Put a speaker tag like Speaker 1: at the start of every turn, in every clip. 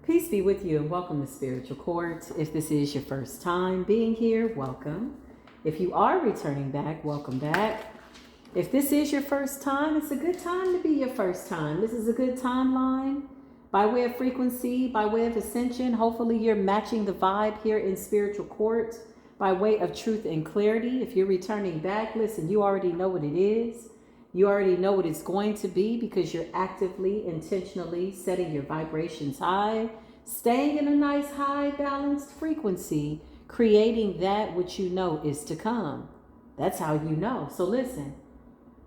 Speaker 1: Peace be with you and welcome to Spiritual Court. If this is your first time being here, welcome. If you are returning back, welcome back. If this is your first time, it's a good time to be your first time. This is a good timeline by way of frequency, by way of ascension. Hopefully you're matching the vibe here in Spiritual Court by way of truth and clarity. If you're returning back, listen, you already know what it is. You already know what it's going to be because you're actively, intentionally setting your vibrations high, staying in a nice, high, balanced frequency, creating that which you know is to come. That's how you know. So listen,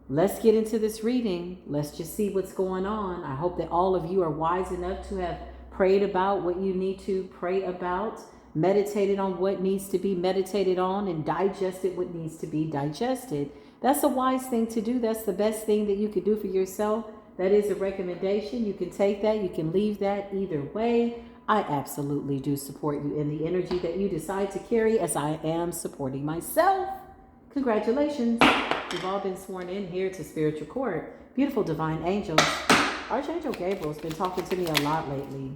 Speaker 1: let's get into this reading. Let's just see what's going on. I hope that all of you are wise enough to have prayed about what you need to pray about, meditated on what needs to be meditated on, and digested what needs to be digested. That's a wise thing to do. That's the best thing that you could do for yourself. That is a recommendation. You can take that. You can leave that either way. I absolutely do support you in the energy that you decide to carry, as I am supporting myself. Congratulations. You've all been sworn in here to Spiritual Court. Beautiful divine angels. Archangel Gabriel's been talking to me a lot lately.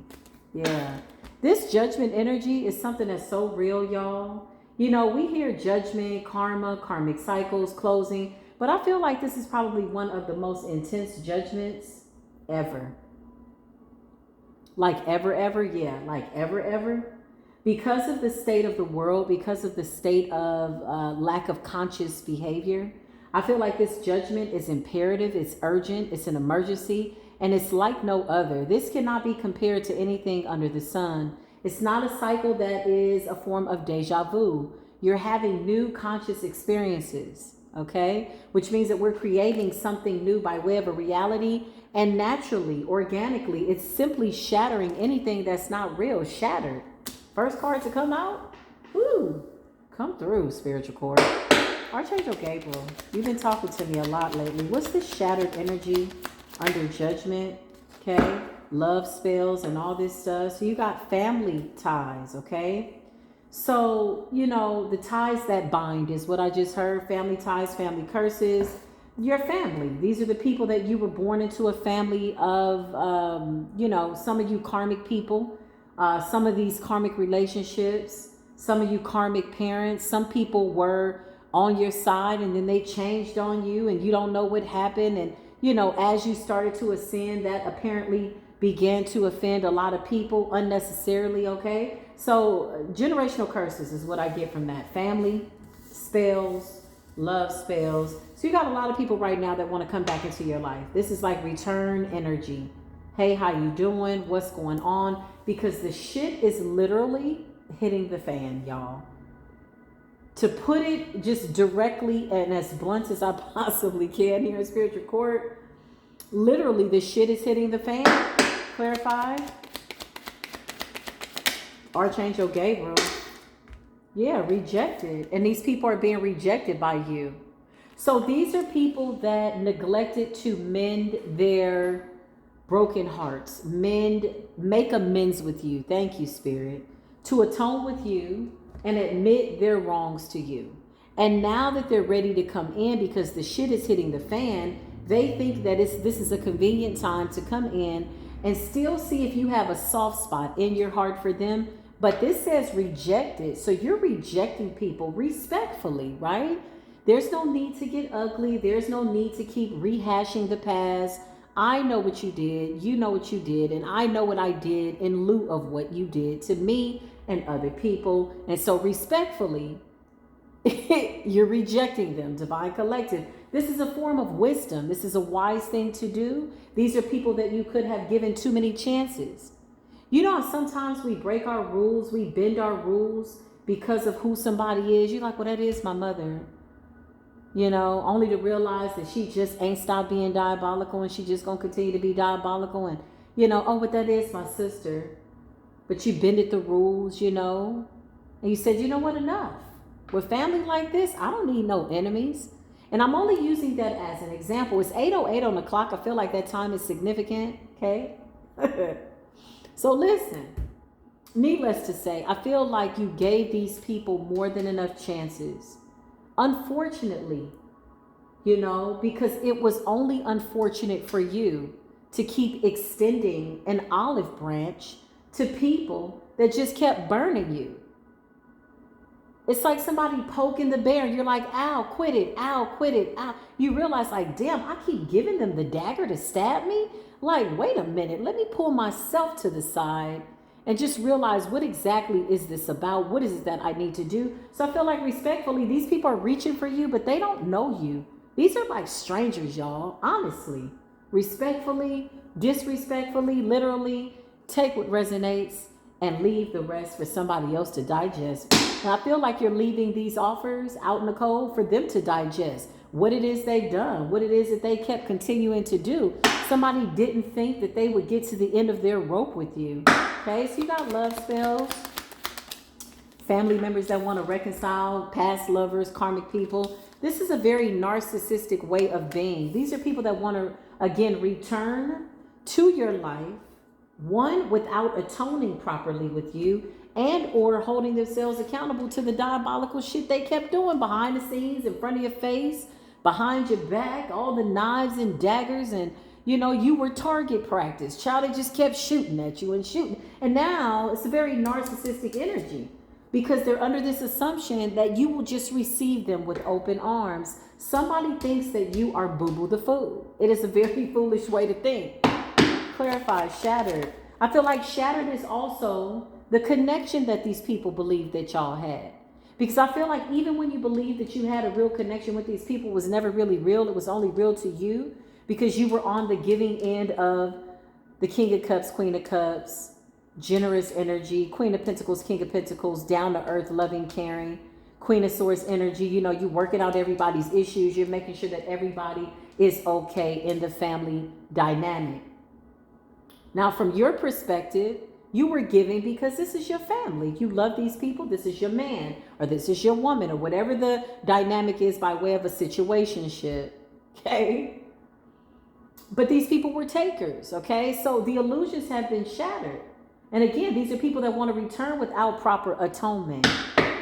Speaker 1: Yeah. This judgment energy is something that's so real, y'all. You know, we hear judgment, karma, karmic cycles, closing, but I feel like this is probably one of the most intense judgments ever. Like ever, yeah, like ever. Because of the state of the world, because of the state of lack of conscious behavior, I feel like this judgment is imperative, it's urgent, it's an emergency, and it's like no other. This cannot be compared to anything under the sun. It's not a cycle that is a form of deja vu. You're having new conscious experiences, okay? Which means that we're creating something new by way of a reality. And naturally, organically, it's simply shattering anything that's not real, shattered. First card to come out, woo, come through, Spiritual Court. Archangel Gabriel, you've been talking to me a lot lately. What's this shattered energy under judgment, okay? Love spells and all this stuff. So you got family ties, okay? So, you know, the ties that bind is what I just heard. Family ties, family curses. Your family. These are the people that you were born into a family of, you know, some of you karmic people, some of these karmic relationships, some of you karmic parents. Some people were on your side and then they changed on you and you don't know what happened. And, you know, as you started to ascend, that apparently began to offend a lot of people unnecessarily, okay? So generational curses is what I get from that. Family, spells, love spells. So you got a lot of people right now that want to come back into your life. This is like return energy. Hey, how you doing? What's going on? Because the shit is literally hitting the fan, y'all. To put it just directly and as blunt as I possibly can here in Spiritual Court, literally the shit is hitting the fan. Clarify. Archangel Gabriel. Yeah, rejected. And these people are being rejected by you. So these are people that neglected to mend their broken hearts. Make amends with you. Thank you, Spirit. To atone with you and admit their wrongs to you. And now that they're ready to come in because the shit is hitting the fan, they think that this is a convenient time to come in and still see if you have a soft spot in your heart for them. But this says rejected. So you're rejecting people respectfully, right? There's no need to get ugly. There's no need to keep rehashing the past. I know what you did. You know what you did. And I know what I did in lieu of what you did to me and other people. And so respectfully, you're rejecting them, Divine Collective. This is a form of wisdom. This is a wise thing to do. These are people that you could have given too many chances. You know, sometimes we break our rules, we bend our rules because of who somebody is. You're like, well, that is my mother. You know, only to realize that she just ain't stopped being diabolical and she just gonna continue to be diabolical. And, you know, oh, but that is my sister. But you bended the rules, you know, and you said, you know what, enough. With family like this, I don't need no enemies. And I'm only using that as an example. It's 8:08 on the clock. I feel like that time is significant, okay? So listen, needless to say, I feel like you gave these people more than enough chances. Unfortunately, you know, because it was only unfortunate for you to keep extending an olive branch to people that just kept burning you. It's like somebody poking the bear and you're like, ow, quit it, ow, quit it, ow. You realize like, damn, I keep giving them the dagger to stab me. Like, wait a minute, let me pull myself to the side and just realize what exactly is this about? What is it that I need to do? So I feel like respectfully, these people are reaching for you, but they don't know you. These are like strangers, y'all, honestly. Respectfully, disrespectfully, literally, take what resonates and leave the rest for somebody else to digest. And I feel like you're leaving these offers out in the cold for them to digest. What it is they've done, what it is that they kept continuing to do. Somebody didn't think that they would get to the end of their rope with you. Okay, so you got love spells, family members that want to reconcile, past lovers, karmic people. This is a very narcissistic way of being. These are people that want to, again, return to your life, one, without atoning properly with you, and or holding themselves accountable to the diabolical shit they kept doing behind the scenes, in front of your face, behind your back, all the knives and daggers, and you know, you were target practice. Child, they just kept shooting at you and shooting. And now it's a very narcissistic energy because they're under this assumption that you will just receive them with open arms. Somebody thinks that you are boo-boo the fool. It is a very foolish way to think. Clarify, shattered. I feel like shattered is also the connection that these people believe that y'all had. Because I feel like even when you believe that you had a real connection with these people, it was never really real. It was only real to you because you were on the giving end of the King of Cups, Queen of Cups, generous energy, Queen of Pentacles, King of Pentacles, down to earth, loving, caring, Queen of Swords energy. You know, you're working out everybody's issues. You're making sure that everybody is okay in the family dynamic. Now, from your perspective, you were giving because this is your family. You love these people. This is your man or this is your woman or whatever the dynamic is by way of a situationship. Okay. But these people were takers. Okay. So the illusions have been shattered. And again, these are people that want to return without proper atonement.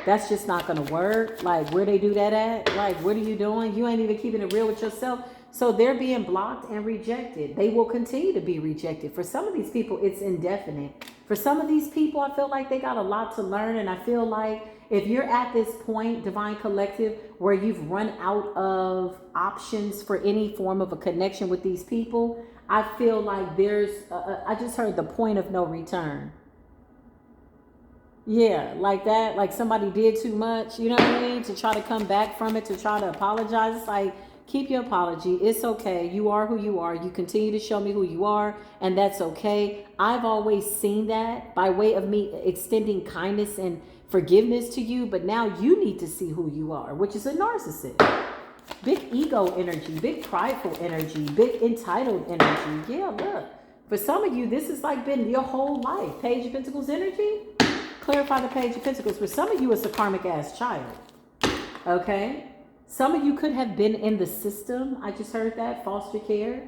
Speaker 1: That's just not going to work. Like, where they do that at? Like, what are you doing? You ain't even keeping it real with yourself. So they're being blocked and rejected. They will continue to be rejected. For some of these people, it's indefinite. For some of these people, I feel like they got a lot to learn. And I feel like if you're at this point, Divine Collective, where you've run out of options for any form of a connection with these people, I feel like there's, I just heard the point of no return. Yeah, like that, like somebody did too much, you know what I mean? To try to come back from it, to try to apologize. It's like, keep your apology. It's okay. You are who you are. You continue to show me who you are, and that's okay. I've always seen that by way of me extending kindness and forgiveness to you, but now you need to see who you are, which is a narcissist. Big ego energy, big prideful energy, big entitled energy. Yeah, look. For some of you, this has like been your whole life. Page of Pentacles energy. Clarify the Page of Pentacles. For some of you, it's a karmic ass child. Okay. Some of you could have been in the system. I just heard that. Foster care.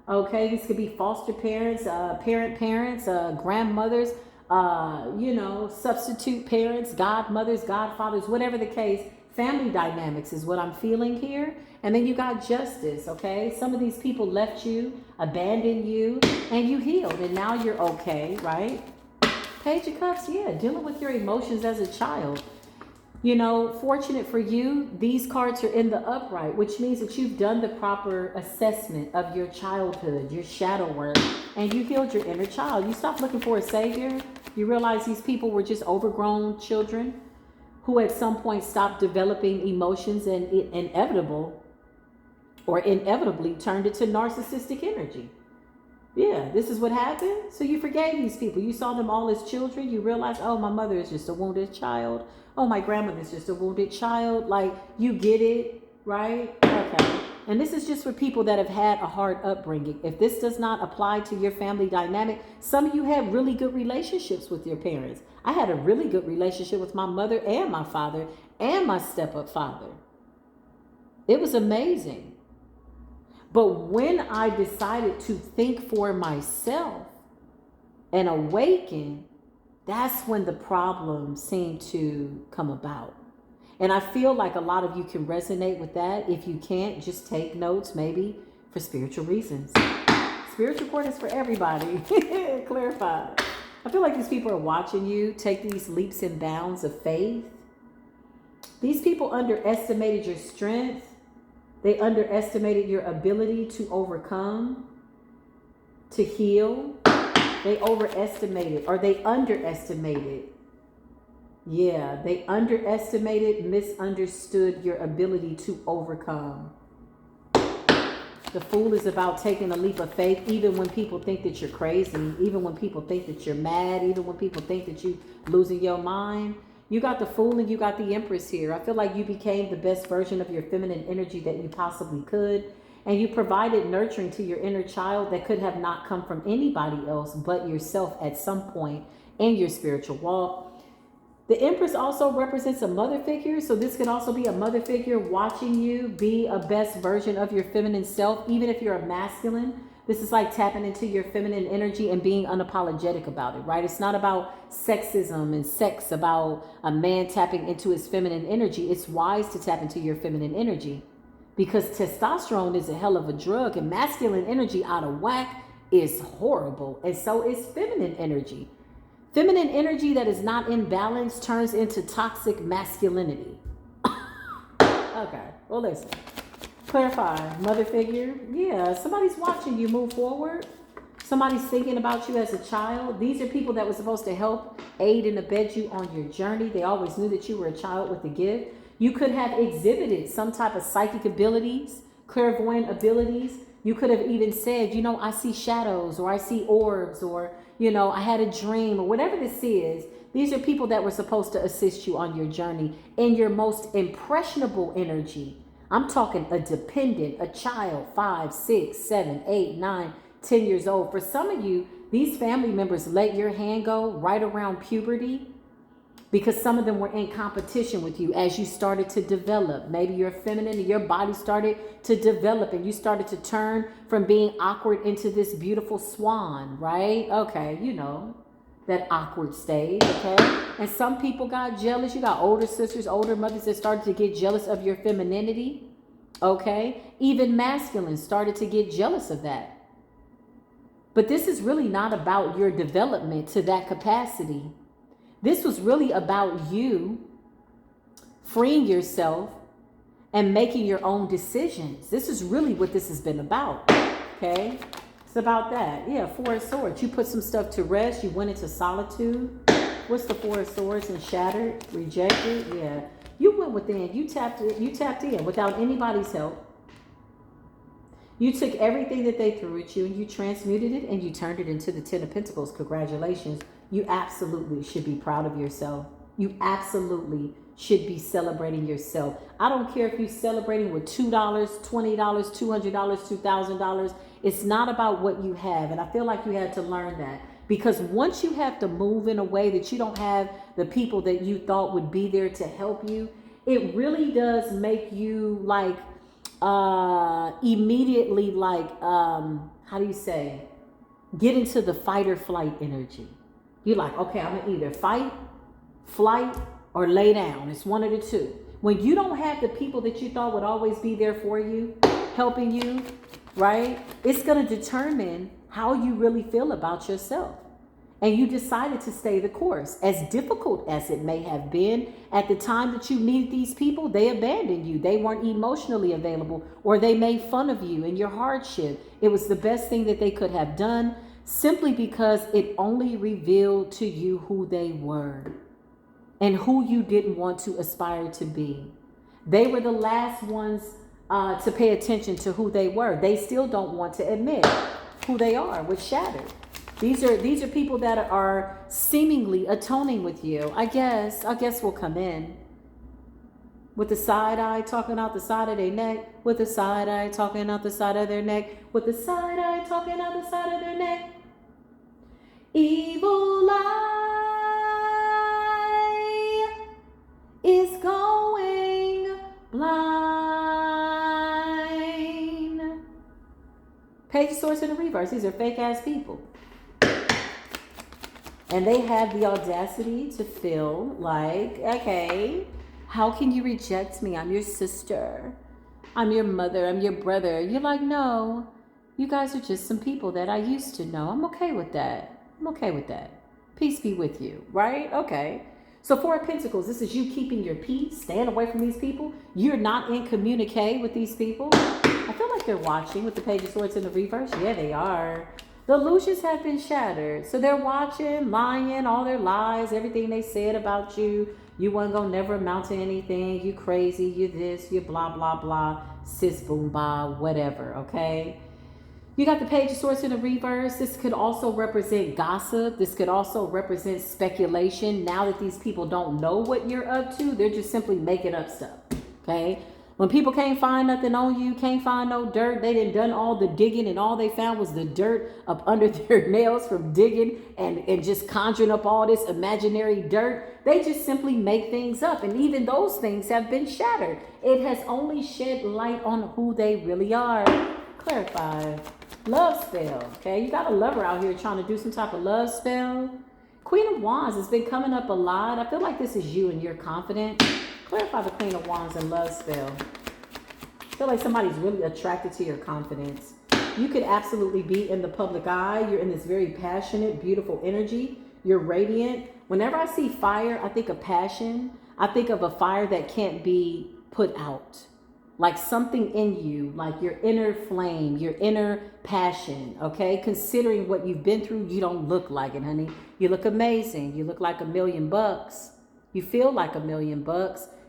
Speaker 1: Okay. This could be foster parents, parents, grandmothers, you know, substitute parents, godmothers, godfathers, whatever the case. Family dynamics is what I'm feeling here. And then you got justice. Okay. Some of these people left you, abandoned you, and you healed. And now you're okay, right? Page of Cups. Yeah. Dealing with your emotions as a child. You know, fortunate for you, these cards are in the upright, which means that you've done the proper assessment of your childhood, your shadow work, and you healed your inner child. You stopped looking for a savior. You realize these people were just overgrown children who at some point stopped developing emotions and it inevitably turned it to narcissistic energy. Yeah, this is what happened. So you forgave these people. You saw them all as children. You realized, oh, my mother is just a wounded child. Oh, my grandmother is just a wounded child. Like, you get it, right? Okay. And this is just for people that have had a hard upbringing. If this does not apply to your family dynamic, some of you had really good relationships with your parents. I had a really good relationship with my mother and my father and my step-up father. It was amazing. But when I decided to think for myself and awaken, that's when the problem seemed to come about. And I feel like a lot of you can resonate with that. If you can't, just take notes, maybe for spiritual reasons. Spiritual court is for everybody. Clarify. I feel like these people are watching you take these leaps and bounds of faith. These people underestimated your strength. They underestimated your ability to overcome, to heal. They overestimated, or they underestimated. Yeah, they underestimated, misunderstood your ability to overcome. The Fool is about taking a leap of faith, even when people think that you're crazy, even when people think that you're mad, even when people think that you're losing your mind. You got the Fool and you got the Empress here. I feel like you became the best version of your feminine energy that you possibly could. And you provided nurturing to your inner child that could have not come from anybody else but yourself at some point in your spiritual walk. The Empress also represents a mother figure. So this could also be a mother figure watching you be a best version of your feminine self. Even if you're a masculine, this is like tapping into your feminine energy and being unapologetic about it, right? It's not about sexism and sex, about a man tapping into his feminine energy. It's wise to tap into your feminine energy, because testosterone is a hell of a drug, and masculine energy out of whack is horrible. And so is feminine energy. Feminine energy that is not in balance turns into toxic masculinity. Okay, well listen. Clarify, mother figure. Yeah, somebody's watching you move forward. Somebody's thinking about you as a child. These are people that were supposed to help, aid, and abet you on your journey. They always knew that you were a child with a gift. You could have exhibited some type of psychic abilities, clairvoyant abilities. You could have even said, you know, I see shadows, or I see orbs, or, you know, I had a dream, or whatever this is. These are people that were supposed to assist you on your journey in your most impressionable energy. I'm talking a dependent, a child, 5, 6, 7, 8, 9, 10 years old. For some of you, these family members let your hand go right around puberty, because some of them were in competition with you as you started to develop. Maybe you're feminine and your body started to develop and you started to turn from being awkward into this beautiful swan, right? Okay, you know, that awkward stage, okay? And some people got jealous. You got older sisters, older mothers that started to get jealous of your femininity, okay? Even masculine started to get jealous of that. But this is really not about your development to that capacity. This was really about you freeing yourself and making your own decisions. This is really what this has been about, okay? It's about that. Yeah, Four of Swords. You put some stuff to rest. You went into solitude. What's the Four of Swords? And shattered, rejected. Yeah, you went within. You tapped in without anybody's help. You took everything that they threw at you and you transmuted it and you turned it into the Ten of Pentacles. Congratulations. You absolutely should be proud of yourself. You absolutely should be celebrating yourself. I don't care if you're celebrating with $2, $20, $200, $2,000. It's not about what you have. And I feel like you had to learn that, because once you have to move in a way that you don't have the people that you thought would be there to help you, it really does make you like immediately like how do you say, get into the fight or flight energy. You're like, okay, I'm gonna either fight, flight, or lay down. It's one of the two. When you don't have the people that you thought would always be there for you, helping you, right? It's gonna determine how you really feel about yourself. And you decided to stay the course. As difficult as it may have been, at the time that you needed these people, they abandoned you. They weren't emotionally available, or they made fun of you and your hardship. It was the best thing that they could have done, simply because it only revealed to you who they were and who you didn't want to aspire to be. They were the last ones to pay attention to who they were. They still don't want to admit who they are, with shattered. These are people that are seemingly atoning with you. I guess we'll come in with the side eye talking out the side of their neck, with the side eye talking out the side of their neck, with the side eye talking out the side of their neck. Evil eye is going blind. Page Source in the reverse. These are fake ass people. And they have the audacity to feel like, okay, how can you reject me? I'm your sister. I'm your mother. I'm your brother. You're like, no, you guys are just some people that I used to know. I'm okay with that. I'm okay with that. Peace be with you, right? Okay. So Four of Pentacles, this is you keeping your peace, staying away from these people. You're not in communique with these people. I feel like they're watching with the Page of Swords in the reverse. Yeah, they are. The illusions have been shattered. So they're watching, lying, all their lies, everything they said about you. You weren't going to never amount to anything. You crazy, you this, you blah, blah, blah, sis, boom, bah, whatever, okay? You got the Page of Swords in the reverse. This could also represent gossip. This could also represent speculation. Now that these people don't know what you're up to, they're just simply making up stuff, okay? When people can't find nothing on you, can't find no dirt, they done all the digging and all they found was the dirt up under their nails from digging and just conjuring up all this imaginary dirt. They just simply make things up. And even those things have been shattered. It has only shed light on who they really are. Clarify. Love spell, okay? You got a lover out here trying to do some type of love spell. Queen of Wands has been coming up a lot. I feel like this is you and you're confident. Clarify the Queen of Wands and love spell. I feel like somebody's really attracted to your confidence. You could absolutely be in the public eye. You're in this very passionate, beautiful energy. You're radiant. Whenever I see fire, I think of passion. I think of a fire that can't be put out. Like something in you, like your inner flame, your inner passion, okay? Considering what you've been through, you don't look like it, honey. You look amazing. You look like $1 million. You feel like $1 million.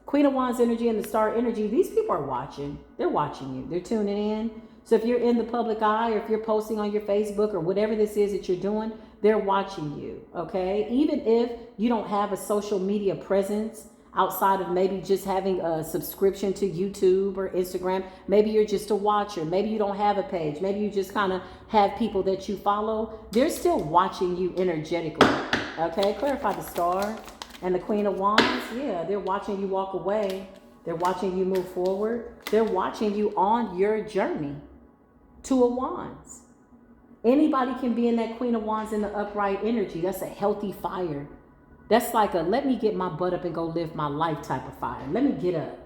Speaker 1: Queen of Wands energy and the star energy, these people are watching. They're watching you. They're tuning in. So if you're in the public eye or if you're posting on your Facebook or whatever this is that you're doing, they're watching you, okay? Even if you don't have a social media presence, outside of maybe just having a subscription to YouTube or Instagram, maybe you're just a watcher, maybe you don't have a page, maybe you just kind of have people that you follow, they're still watching you energetically, okay? Clarify the star and the Queen of Wands. Yeah, they're watching you walk away. They're watching you move forward. They're watching you on your journey. Two of Wands. Anybody can be in that Queen of Wands in the upright energy. That's a healthy fire. That's like a let me get my butt up and go live my life type of fire. Let me get up.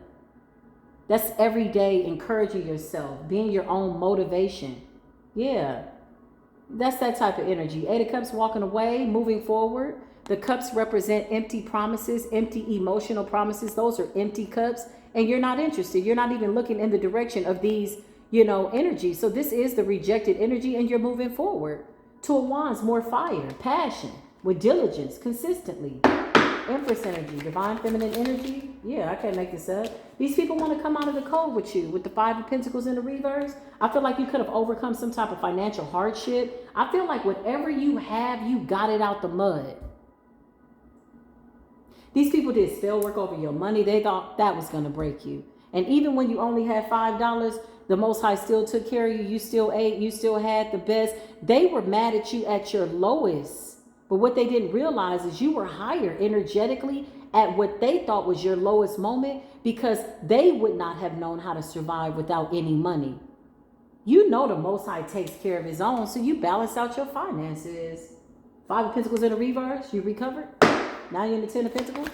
Speaker 1: That's every day encouraging yourself, being your own motivation. Yeah, that's that type of energy. Eight of Cups walking away, moving forward. The cups represent empty promises, empty emotional promises. Those are empty cups and you're not interested. You're not even looking in the direction of these, energies. So this is the rejected energy and you're moving forward. Two of Wands, more fire, passion. With diligence, consistently. Empress energy, divine feminine energy. Yeah, I can't make this up. These people want to come out of the cold with you. With the Five of Pentacles in the reverse, I feel like you could have overcome some type of financial hardship. I feel like whatever you have, you got it out the mud. These people did spell work over your money. They thought that was going to break you. And even when you only had $5, the Most High still took care of you. You still ate. You still had the best. They were mad at you at your lowest. But what they didn't realize is you were higher energetically at what they thought was your lowest moment because they would not have known how to survive without any money. You know the Most High takes care of his own, so you balance out your finances. Five of Pentacles in the reverse, you recovered. Now you're in the Ten of Pentacles.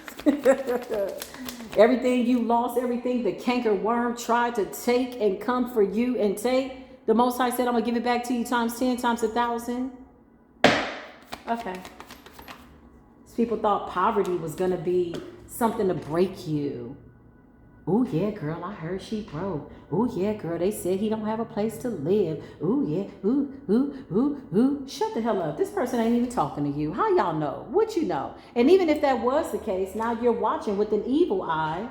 Speaker 1: Everything you lost, everything the canker worm tried to take and come for you and take, the Most High said, I'm going to give it back to you times 10, times 1,000. Okay. People thought poverty was going to be something to break you. Oh, yeah, girl, I heard she broke. Oh, yeah, girl, they said he don't have a place to live. Oh, yeah, ooh. Shut the hell up. This person ain't even talking to you. How y'all know? What you know? And even if that was the case, now you're watching with an evil eye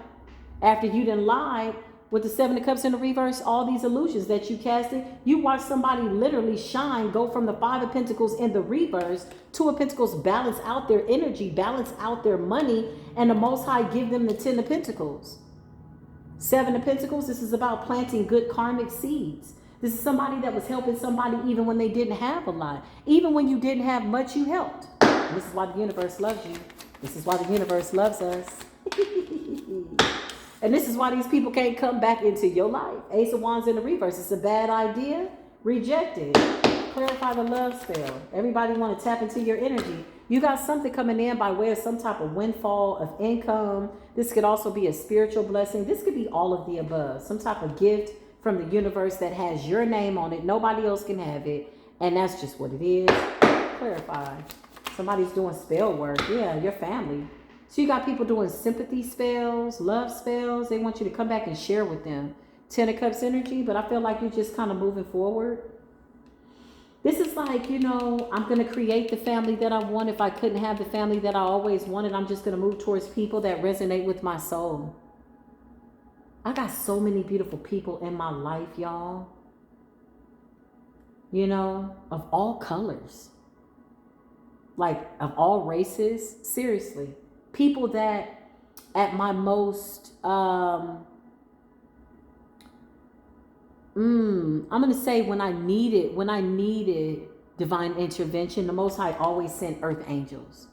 Speaker 1: after you done lied with the Seven of Cups in the reverse, all these illusions that you casted. You watch somebody literally shine, go from the Five of Pentacles in the reverse, Two of Pentacles, balance out their energy, balance out their money, and the Most High give them the Ten of Pentacles. Seven of Pentacles, this is about planting good karmic seeds. This is somebody that was helping somebody even when they didn't have a lot. Even when you didn't have much, you helped. And this is why the universe loves you. This is why the universe loves us. And this is why these people can't come back into your life. Ace of Wands in the reverse. It's a bad idea. Reject it. Clarify the love spell. Everybody want to tap into your energy. You got something coming in by way of some type of windfall of income. This could also be a spiritual blessing. This could be all of the above. Some type of gift from the universe that has your name on it. Nobody else can have it. And that's just what it is. Clarify. Somebody's doing spell work. Yeah, your family. So you got people doing sympathy spells, love spells. They want you to come back and share with them. 10 of Cups energy, but I feel like you're just kind of moving forward. This is like, you know, I'm going to create the family that I want. If I couldn't have the family that I always wanted, I'm just going to move towards people that resonate with my soul. I got so many beautiful people in my life, y'all. You know, of all colors. Like, of all races. Seriously. People that at my most, I'm going to say when I needed divine intervention, the Most High always sent earth angels.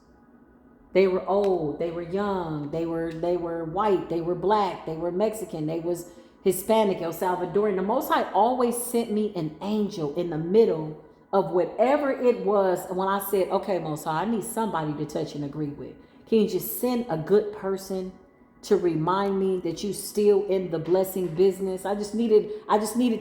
Speaker 1: They were old, they were young, they were white, they were black, they were Mexican, they was Hispanic, El Salvadorian. The Most High always sent me an angel in the middle of whatever it was. When I said, okay, Most High, I need somebody to touch and agree with. Can you just send a good person to remind me that you still in the blessing business? I just needed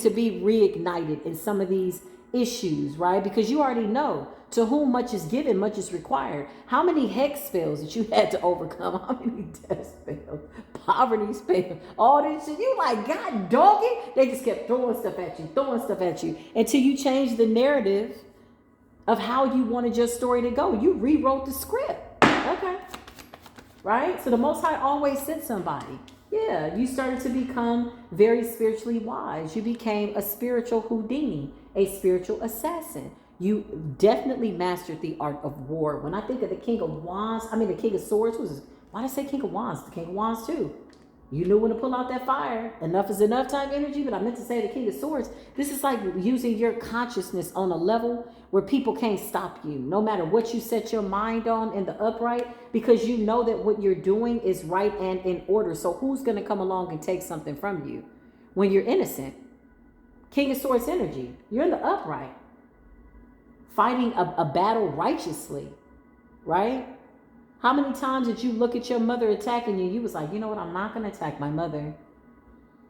Speaker 1: to be reignited in some of these issues, right? Because you already know, to whom much is given, much is required. How many hex spells that you had to overcome? How many death spells, poverty spells, all this shit? You like, God dog it. They just kept throwing stuff at you until you changed the narrative of how you wanted your story to go. You rewrote the script. Okay. Right? So the Most High always sent somebody. Yeah, you started to become very spiritually wise. You became a spiritual Houdini, a spiritual assassin. You definitely mastered the art of war. When I think of the King of Wands, the King of Swords, why did I say King of Wands? The King of Wands too. You knew when to pull out that fire. Enough is enough type energy, but I meant to say the King of Swords. This is like using your consciousness on a level where people can't stop you, no matter what you set your mind on in the upright, because you know that what you're doing is right and in order. So who's going to come along and take something from you when you're innocent? King of Swords energy. You're in the upright, fighting a battle righteously, right? How many times did you look at your mother attacking you? You was like, you know what? I'm not going to attack my mother.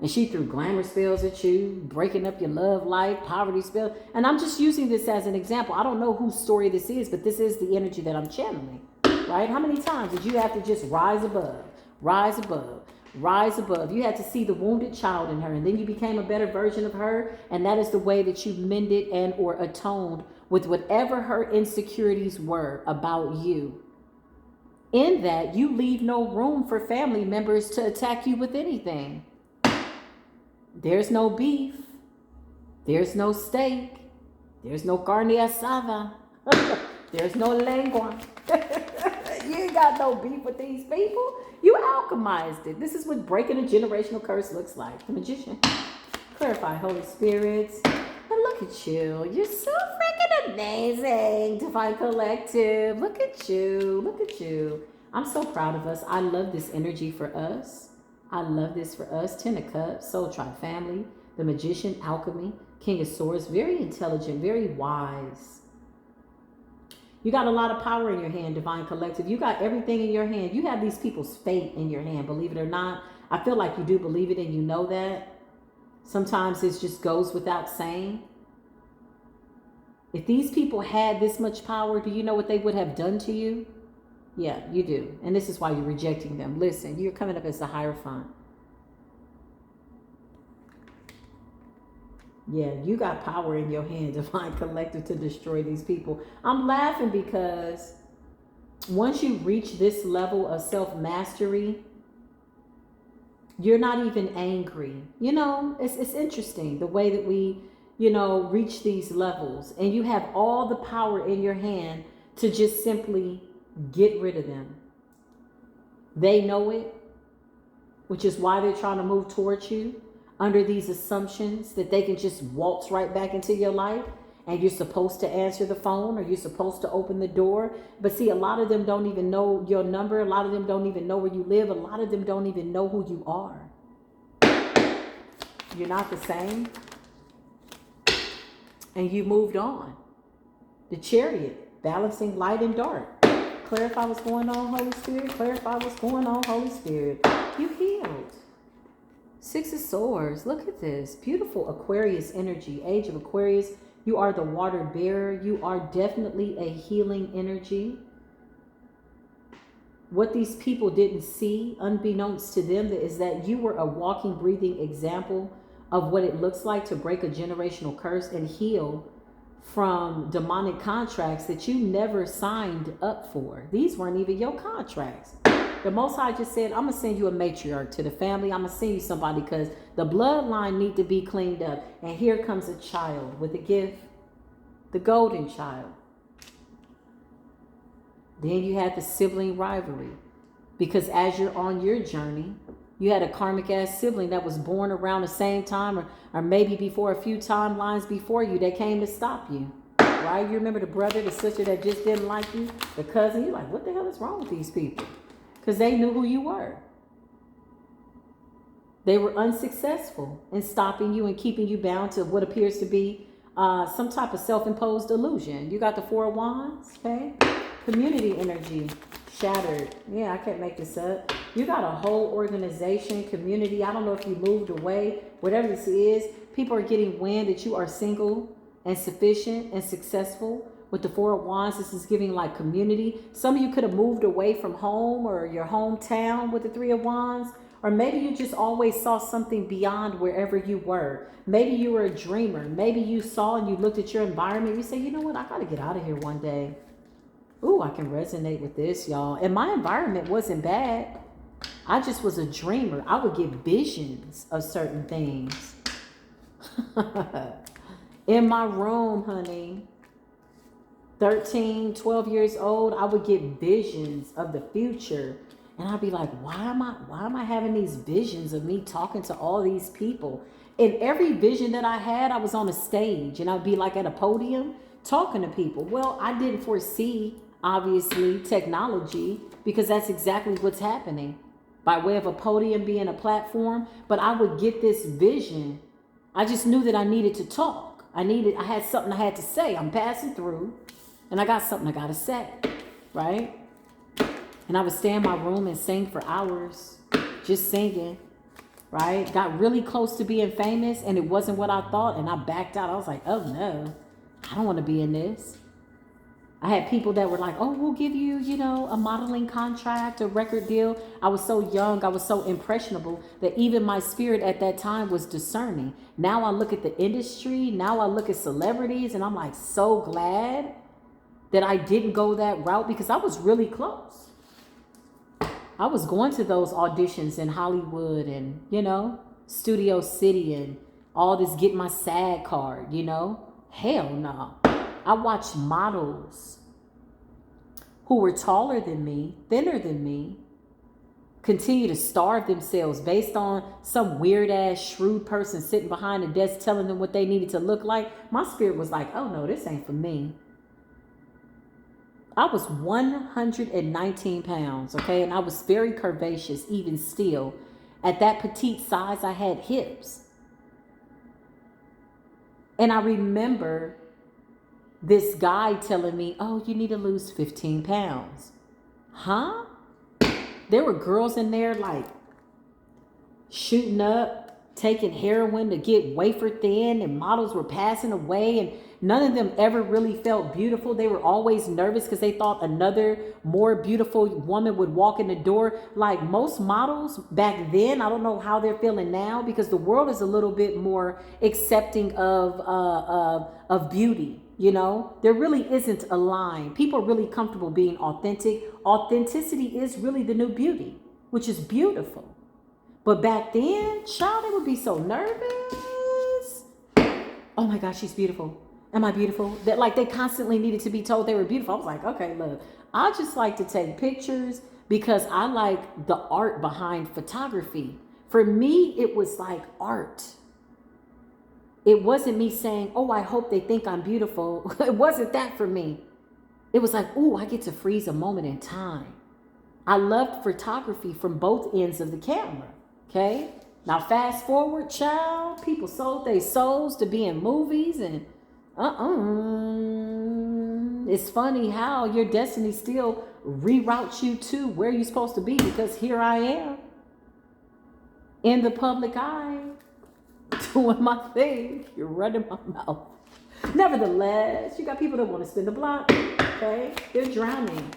Speaker 1: And she threw glamour spells at you, breaking up your love life, poverty spells. And I'm just using this as an example. I don't know whose story this is, but this is the energy that I'm channeling, right? How many times did you have to just rise above, rise above, rise above? You had to see the wounded child in her, and then you became a better version of her. And that is the way that you mended and or atoned with whatever her insecurities were about you. In that, you leave no room for family members to attack you with anything. There's no beef. There's no steak. There's no carne asada. There's no lengua. You ain't got no beef with these people. You alchemized it. This is what breaking a generational curse looks like. The Magician. Clarify, Holy Spirits. And look at you. You're so freaking amazing. Divine Collective. Look at you. Look at you. I'm so proud of us. I love this energy for us. I love this for us. 10 of Cups, Soul Tribe Family, the Magician, Alchemy, King of Swords. Very intelligent, very wise. You got a lot of power in your hand, Divine Collective. You got everything in your hand. You have these people's fate in your hand, believe it or not. I feel like you do believe it and you know that. Sometimes it just goes without saying. If these people had this much power, do you know what they would have done to you? Yeah, you do. And this is why you're rejecting them. Listen, you're coming up as the Hierophant. Yeah, you got power in your hand, Divine Collective, to destroy these people. I'm laughing because once you reach this level of self-mastery, you're not even angry. You know, it's interesting the way that we, reach these levels. And you have all the power in your hand to just simply get rid of them. They know it, which is why they're trying to move towards you under these assumptions that they can just waltz right back into your life and you're supposed to answer the phone or you're supposed to open the door. But see, a lot of them don't even know your number. A lot of them don't even know where you live. A lot of them don't even know who you are. You're not the same. And you moved on. The Chariot, balancing light and dark. Clarify what's going on, Holy Spirit. Clarify what's going on, Holy Spirit. You healed. 6 of Swords. Look at this. Beautiful Aquarius energy. Age of Aquarius. You are the water bearer. You are definitely a healing energy. What these people didn't see, unbeknownst to them, is that you were a walking, breathing example of what it looks like to break a generational curse and heal from demonic contracts that you never signed up for. These weren't even your contracts. The Most High just said, I'm going to send you a matriarch to the family. I'm going to send you somebody because the bloodline need to be cleaned up. And here comes a child with a gift, the golden child. Then you had the sibling rivalry, because as you're on your journey, you had a karmic ass sibling that was born around the same time or maybe before a few timelines before you. They came to stop you, right? You remember the brother, the sister that just didn't like you, the cousin. You're like, what the hell is wrong with these people? Because they knew who you were. They were unsuccessful in stopping you and keeping you bound to what appears to be some type of self-imposed illusion. You got the Four of Wands, okay? Community energy shattered. Yeah, I can't make this up. You got a whole organization, community. I don't know if you moved away, whatever this is. People are getting wind that you are single and sufficient and successful. With the Four of Wands, this is giving like community. Some of you could have moved away from home or your hometown with the Three of Wands. Or maybe you just always saw something beyond wherever you were. Maybe you were a dreamer. Maybe you saw and you looked at your environment. You say, you know what? I got to get out of here one day. Ooh, I can resonate with this, y'all. And my environment wasn't bad. I just was a dreamer. I would get visions of certain things. In my room, honey, 13, 12 years old, I would get visions of the future. And I'd be like, why am I having these visions of me talking to all these people? In every vision that I had, I was on a stage and I'd be like at a podium talking to people. Well, I didn't foresee, obviously, technology, because that's exactly what's happening by way of a podium being a platform. But I would get this vision. I just knew that I needed to talk. I had something I had to say. I'm passing through and I got something I got to say, right? And I would stay in my room and sing for hours, just singing, right? Got really close to being famous and it wasn't what I thought. And I backed out. I was like, oh no, I don't want to be in this. I had people that were like, oh, we'll give you, a modeling contract, a record deal. I was so young. I was so impressionable that even my spirit at that time was discerning. Now I look at the industry. Now I look at celebrities and I'm like so glad that I didn't go that route because I was really close. I was going to those auditions in Hollywood and, Studio City and all this, get my SAG card, Hell no. I watched models who were taller than me, thinner than me, continue to starve themselves based on some weird ass shrewd person sitting behind a desk telling them what they needed to look like. My spirit was like, oh no, this ain't for me. I was 119 pounds, okay? And I was very curvaceous, even still. At that petite size, I had hips. And I remember this guy telling me, oh, you need to lose 15 pounds. Huh? There were girls in there like shooting up, taking heroin to get wafer thin, and models were passing away, and none of them ever really felt beautiful. They were always nervous because they thought another more beautiful woman would walk in the door. Like most models back then, I don't know how they're feeling now because the world is a little bit more accepting of beauty. There really isn't a line. People are really comfortable being authentic. Authenticity is really the new beauty, which is beautiful. But back then, child, they would be so nervous. Oh my gosh, she's beautiful. Am I beautiful? That like they constantly needed to be told they were beautiful. I was like, okay, look, I just like to take pictures because I like the art behind photography. For me, it was like art. It wasn't me saying, oh, I hope they think I'm beautiful. It wasn't that for me. It was like, oh, I get to freeze a moment in time. I loved photography from both ends of the camera. Okay. Now, fast forward, child, people sold their souls to be in movies and it's funny how your destiny still reroutes you to where you're supposed to be, because here I am in the public eye doing my thing. You're running my mouth. Nevertheless, you got people that want to spin the block. Okay, they're drowning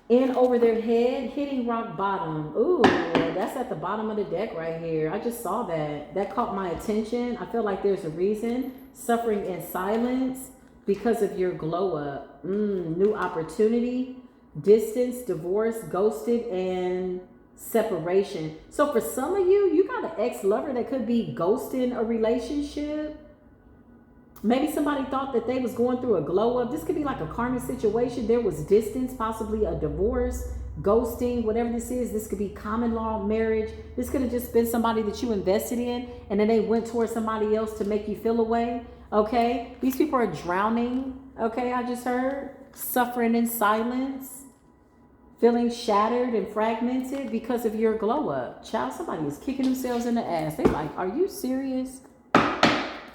Speaker 1: in over their head, hitting rock bottom. Ooh, that's at the bottom of the deck right here. I just saw that. That caught my attention. I feel like there's a reason. Suffering in silence because of your glow up. New opportunity, distance, divorce, ghosted, and separation. So for some of you, you got an ex-lover that could be ghosting a relationship. Maybe somebody thought that they was going through a glow up. This could be like a karmic situation. There was distance, possibly a divorce, ghosting, whatever this is. This could be common law marriage. This could have just been somebody that you invested in and then they went towards somebody else to make you feel away. Okay. These people are drowning. Okay. I just heard suffering in silence, feeling shattered and fragmented because of your glow up. Child, somebody is kicking themselves in the ass. They like, are you serious?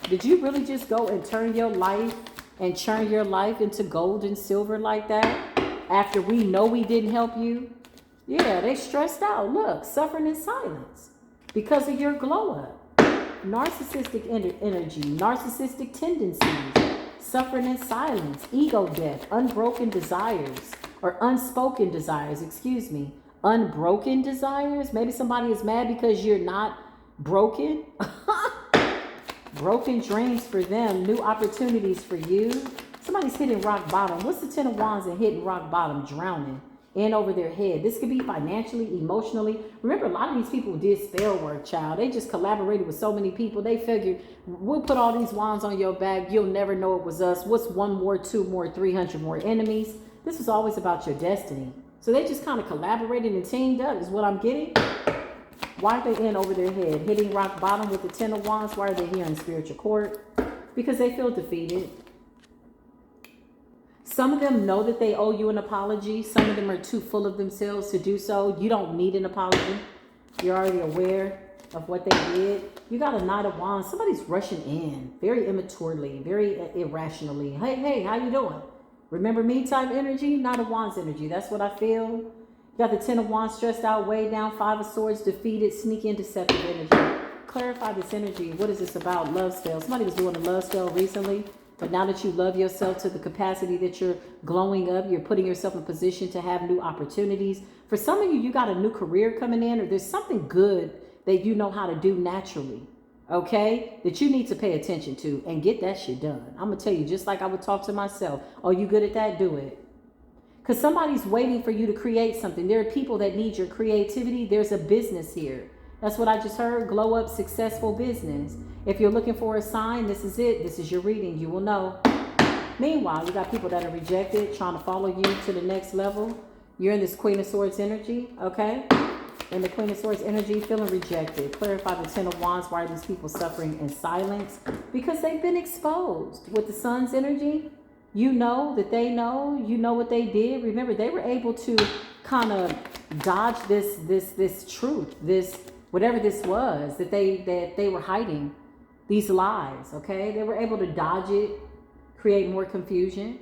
Speaker 1: Did you really just go and turn your life and churn your life into gold and silver like that after we know we didn't help you? Yeah, they stressed out. Look, suffering in silence because of your glow up. Narcissistic energy, narcissistic tendencies, suffering in silence, ego death, unbroken desires, or unspoken desires, excuse me. Unbroken desires. Maybe somebody is mad because you're not broken. Broken dreams for them, new opportunities for you. Somebody's hitting rock bottom. What's the 10 of Wands and hitting rock bottom? Drowning in over their head. This could be financially, emotionally. Remember, a lot of these people did spell work, child. They just collaborated with so many people. They figured, we'll put all these wands on your back. You'll never know it was us. What's 1 more, 2 more, 300 more enemies? This was always about your destiny. So they just kind of collaborated and teamed up is what I'm getting. Why are they in over their head? Hitting rock bottom with the 10 of Wands. Why are they here in spiritual court? Because they feel defeated. Some of them know that they owe you an apology. Some of them are too full of themselves to do so. You don't need an apology. You're already aware of what they did. You got a Knight of Wands. Somebody's rushing in very immaturely, very irrationally. Hey, how you doing? Remember me type energy? Knight of Wands energy. That's what I feel. You got the 10 of Wands stressed out, way down, 5 of Swords, defeated, sneaky and deceptive energy. Clarify this energy. What is this about? Love spell. Somebody was doing a love spell recently, but now that you love yourself to the capacity that you're glowing up, you're putting yourself in position to have new opportunities. For some of you, you got a new career coming in, or there's something good that you know how to do naturally, okay, that you need to pay attention to and get that shit done. I'm going to tell you, just like I would talk to myself, oh, you good at that? Do it. Because somebody's waiting for you to create something. There are people that need your creativity. There's a business here. That's what I just heard. Glow up, successful business. If you're looking for a sign, this is it. This is your reading. You will know. Meanwhile, you got people that are rejected, trying to follow you to the next level. You're in this Queen of Swords energy, okay? In the Queen of Swords energy, feeling rejected. Clarify the 10 of Wands. Why are these people suffering in silence? Because they've been exposed. With the Sun's energy, you know that they know, you know what they did. Remember, they were able to kind of dodge this truth, this whatever this was that they were hiding, these lies. Okay, they were able to dodge it, create more confusion.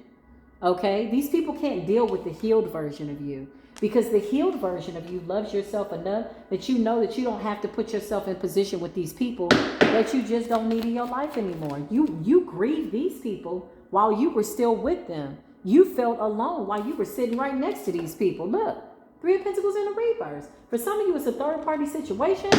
Speaker 1: Okay, these people can't deal with the healed version of you because the healed version of you loves yourself enough that you know that you don't have to put yourself in position with these people that you just don't need in your life anymore. You grieve these people while you were still with them. You felt alone while you were sitting right next to these people. Look, 3 of Pentacles in the reverse. For some of you, it's a third party situation.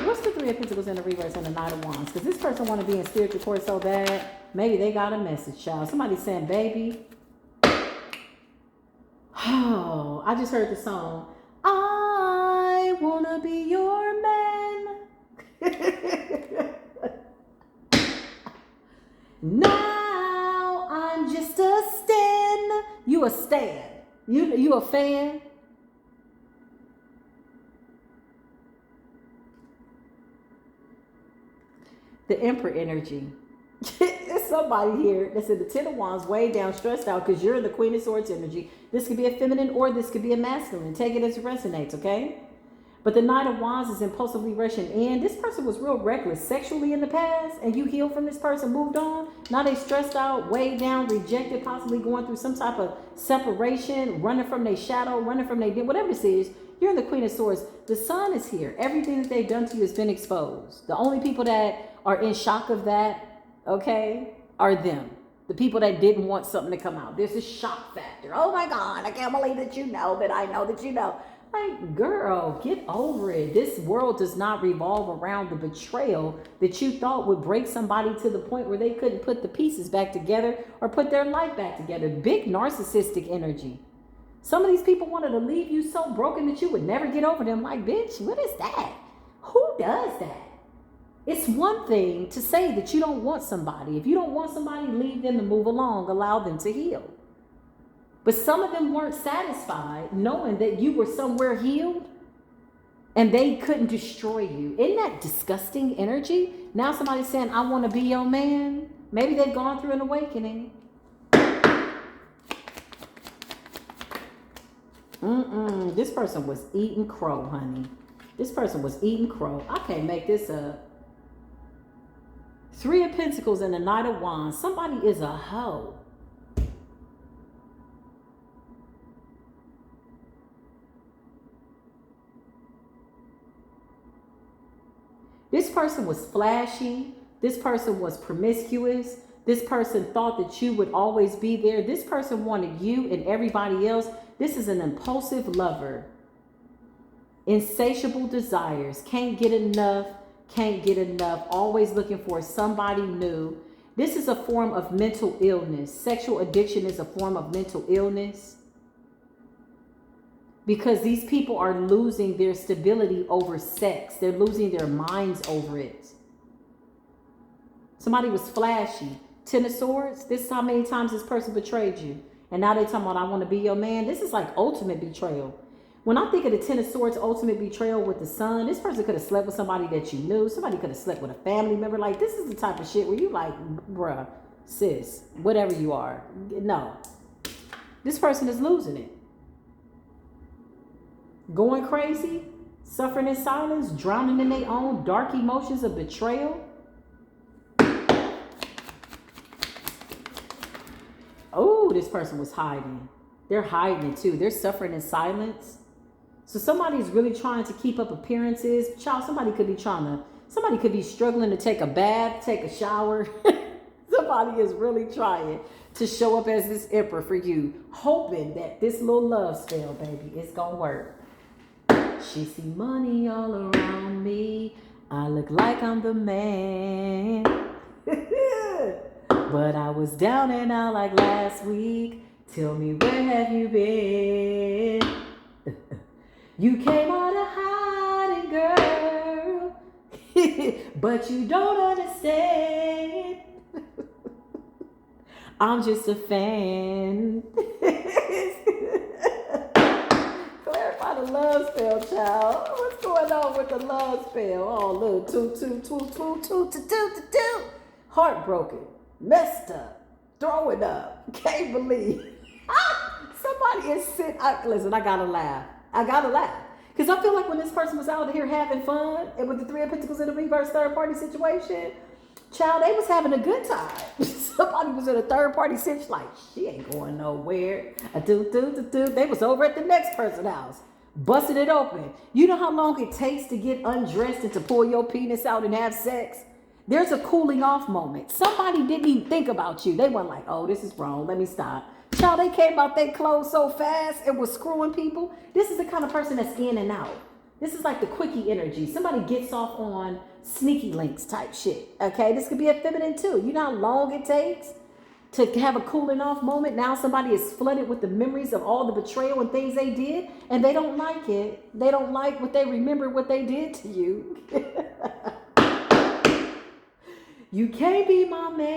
Speaker 1: What's the 3 of Pentacles in the reverse and the Knight of Wands? Because this person want to be in spiritual court so bad. Maybe they got a message, child. Somebody saying, baby. Oh, I just heard the song. I want to be your man. Now I'm just a stan. You a stan. You a fan. The Emperor energy. There's somebody here that's in the 10 of Wands, way down, stressed out because you're in the Queen of Swords energy. This could be a feminine or this could be a masculine. Take it as it resonates, okay? But the Knight of Wands is impulsively rushing in. This person was real reckless sexually in the past, and you healed from this person, moved on. Now they stressed out, weighed down, rejected, possibly going through some type of separation, running from their shadow, running from their, whatever this is. You're in the Queen of Swords. The Sun is here. Everything that they've done to you has been exposed. The only people that are in shock of that, okay, are them. The people that didn't want something to come out. There's a shock factor. Oh my God, I can't believe that you know that I know that you know. Like, girl, get over it. This world does not revolve around the betrayal that you thought would break somebody to the point where they couldn't put the pieces back together or put their life back together. Big narcissistic energy. Some of these people wanted to leave you so broken that you would never get over them. Like, bitch, what is that? Who does that? It's one thing to say that you don't want somebody. If you don't want somebody, leave them to move along. Allow them to heal. But some of them weren't satisfied knowing that you were somewhere healed and they couldn't destroy you. Isn't that disgusting energy? Now somebody's saying, I want to be your man. Maybe they've gone through an awakening. This person was eating crow, honey. This person was eating crow. I can't make this up. 3 of Pentacles and the Knight of Wands. Somebody is a hoe. This person was flashy. This person was promiscuous. This person thought that you would always be there. This person wanted you and everybody else. This is an impulsive lover. Insatiable desires. Can't get enough. Can't get enough. Always looking for somebody new. This is a form of mental illness. Sexual addiction is a form of mental illness. Because these people are losing their stability over sex. They're losing their minds over it. Somebody was flashy. 10 of Swords. This is how many times this person betrayed you. And now they're talking about, I want to be your man. This is like ultimate betrayal. When I think of the 10 of Swords, ultimate betrayal with the Sun, this person could have slept with somebody that you knew. Somebody could have slept with a family member. Like, this is the type of shit where you like, bruh, sis, whatever you are. No. This person is losing it. Going crazy, suffering in silence, drowning in their own dark emotions of betrayal. Oh, this person was hiding. They're hiding it too. They're suffering in silence. So somebody's really trying to keep up appearances. Child, somebody could be struggling to take a bath, take a shower. Somebody is really trying to show up as this emperor for you, hoping that this little love spell, baby, is gonna work. She see money all around me. I look like I'm the man. But I was down and out like last week. Tell me, where have you been? You came out of hiding, girl. But you don't understand. I'm just a fan. Clarify the love spell, child. What's going on with the love spell? Oh, look, two. Heartbroken, messed up, throwing up, can't believe. Somebody is sick. Listen, I gotta laugh. Because I feel like when this person was out here having fun, and with the 3 of Pentacles in a reverse third party situation, child, they was having a good time. Somebody was in a third party situation, like, she ain't going nowhere. They was over at the next person's house, busting it open. You know how long it takes to get undressed and to pull your penis out and have sex? There's a cooling off moment. Somebody didn't even think about you. They weren't like, oh, this is wrong. Let me stop. Child, they came out their clothes so fast and was screwing people. This is the kind of person that's in and out. This is like the quickie energy. Somebody gets off on sneaky links type shit. Okay, this could be a feminine too. You know how long it takes to have a cooling off moment? Now somebody is flooded with the memories of all the betrayal and things they did, and they don't like it. They don't like what they remember what they did to you. You can't be my man.